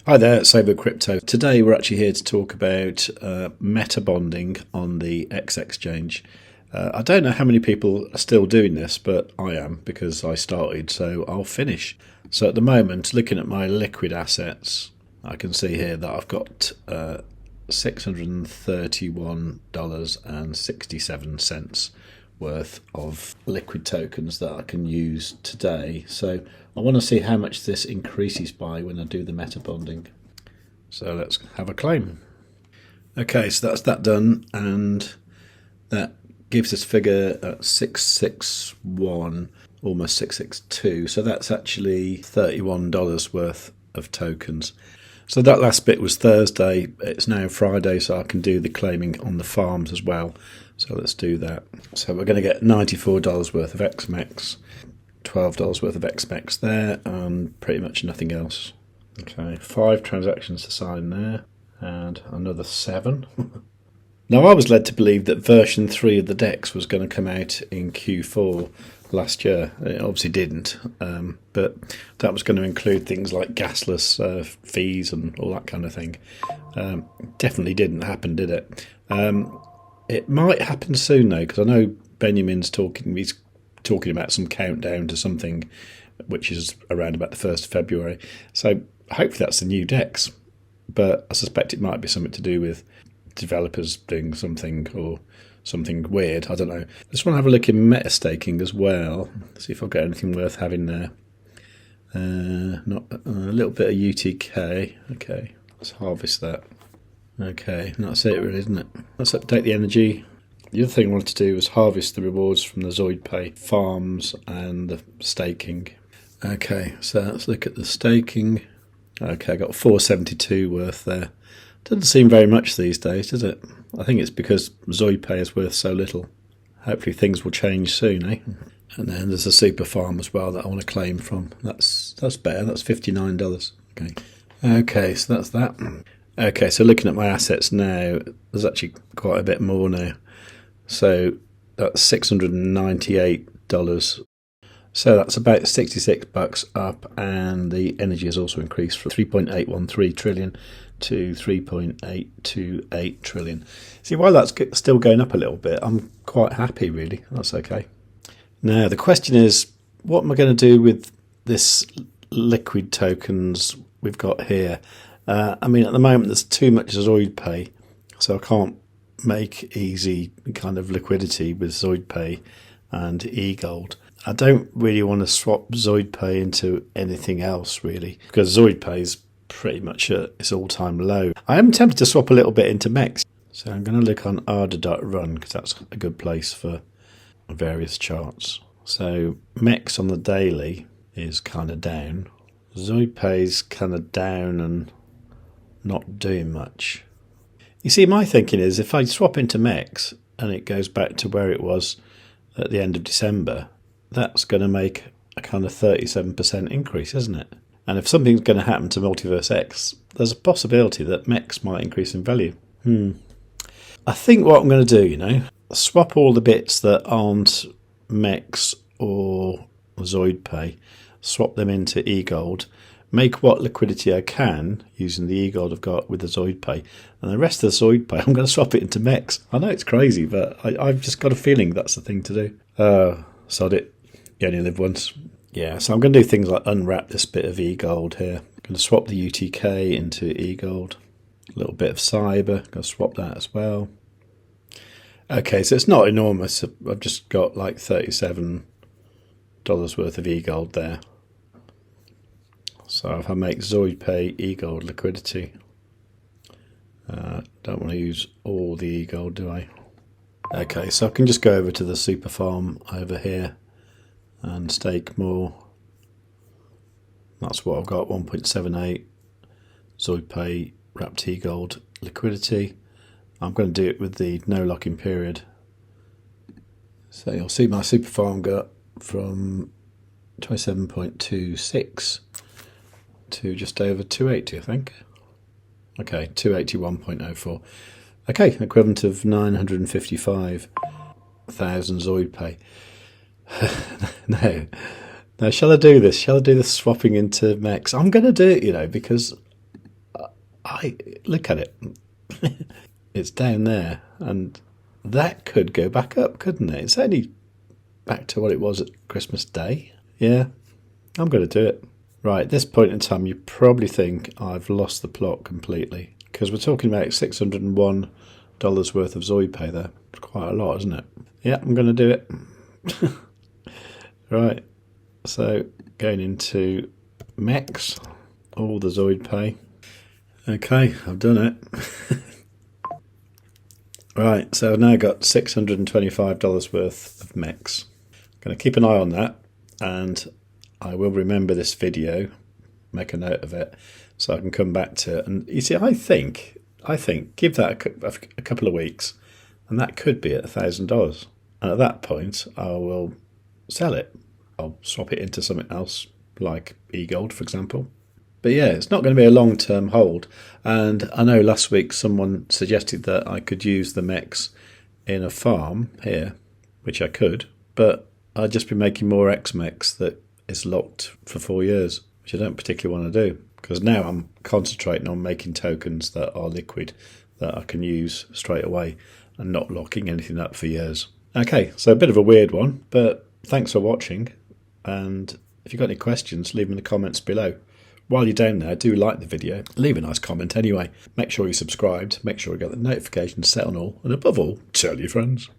Hi there, it's savewith.crypto. Today we're actually here to talk about meta bonding on the Xexchange. I don't know how many people are still doing this, but I am because I started, so I'll finish. So at the moment, looking at my liquid assets, I can see here that I've got $631.67 worth of liquid tokens that I can use today. So I want to see how much this increases by when I do the meta bonding. So let's have a claim. Okay, so that's that done, and that gives us figure at 661, almost 662. So that's actually $31 worth of tokens. So that last bit was Thursday. It's now Friday, so I can do the claiming on the farms as well. So let's do that. So we're going to get $94 worth of XMEX, $12 worth of XMEX there, and pretty much nothing else. Okay, 5 transactions to sign there, and another 7. Now, I was led to believe that version 3 of the DEX was going to come out in Q4 last year. It obviously didn't, but that was going to include things like gasless fees and all that kind of thing. Definitely didn't happen, did it? It might happen soon though, because I know Benjamin's he's talking about some countdown to something which is around about the 1st of February. So hopefully that's the new DEX, but I suspect it might be something to do with developers doing something or something weird. I don't know. I just want to have a look in meta staking as well, see if I've got anything worth having there. Not a little bit of UTK. Okay, let's harvest that. Okay, that's it really, isn't it? Let's update the energy. The other thing I wanted to do was harvest the rewards from the ZoidPay farms and the staking. Okay, so let's look at the staking. Okay, I got 472 worth there. Doesn't seem very much these days, does it? I think it's because ZoidPay is worth so little. Hopefully things will change soon, eh? And then there's a super farm as well that I want to claim from. That's better. That's $59. Okay, so that's that. Okay, so looking at my assets now, there's actually quite a bit more now. So that's $698. So that's about $66 up, and the energy has also increased from 3.813 trillion to 3.828 trillion. See, while that's still going up a little bit, I'm quite happy really. That's okay. Now the question is, what am I going to do with this liquid tokens we've got here? I mean, at the moment there's too much ZoidPay, so I can't make easy kind of liquidity with ZoidPay and EGLD. I don't really want to swap ZoidPay into anything else really, because ZoidPay is pretty much at its all-time low. I am tempted to swap a little bit into MEX, so I'm going to look on ARDA.run because that's a good place for various charts. So MEX on the daily is kind of down. ZoidPay's kind of down and not doing much. You see, my thinking is if I swap into MEX and it goes back to where it was at the end of December, that's going to make a kind of 37% increase, isn't it? And if something's going to happen to MultiversX, there's a possibility that MEX might increase in value. I think what I'm going to do, swap all the bits that aren't MEX or ZoidPay, swap them into EGLD, make what liquidity I can using the EGLD I've got with the ZoidPay, and the rest of the ZoidPay I'm going to swap it into MEX. I know it's crazy, but I've just got a feeling that's the thing to do. Sod it. You only live once. Yeah, so I'm going to do things like unwrap this bit of EGLD here. I'm going to swap the UTK into EGLD. A little bit of cyber. I'm going to swap that as well. Okay, so it's not enormous. I've just got like $37 worth of EGLD there. So if I make ZoidPay EGLD liquidity, don't want to use all the EGLD, do I? Okay, so I can just go over to the super farm over here and stake more. That's what I've got, 1.78 ZoidPay wrapped EGLD liquidity. I'm going to do it with the no locking period. So you'll see my super farm got from 27.26 to just over 280, I think. Okay, 281.04. Okay, equivalent of 955,000 ZoidPay. No, shall I do this? Shall I do the swapping into MEX? I'm going to do it, because look at it. It's down there, and that could go back up, couldn't it? It's only back to what it was at Christmas Day. Yeah, I'm going to do it. Right, at this point in time, you probably think I've lost the plot completely, because we're talking about $601 worth of ZoidPay there. Quite a lot, isn't it? Yeah, I'm going to do it. Right, so going into MEX, all the ZoidPay. Okay, I've done it. Right, so I've now got $625 worth of MEX. I'm going to keep an eye on that, and I will remember this video, make a note of it, so I can come back to it. And you see, I think, give that a couple of weeks, and that could be at $1,000. And at that point, I will sell it. I'll swap it into something else, like EGLD, for example. But yeah, it's not going to be a long-term hold. And I know last week someone suggested that I could use the MEX in a farm here, which I could, but I'd just be making more XMEX that is locked for 4 years, which I don't particularly want to do, because now I'm concentrating on making tokens that are liquid, that I can use straight away, and not locking anything up for years. Okay, so a bit of a weird one, but thanks for watching, and if you've got any questions, leave them in the comments below. While you're down there, do like the video, leave a nice comment anyway, make sure you're subscribed, make sure you got the notifications set on all, and above all, tell your friends.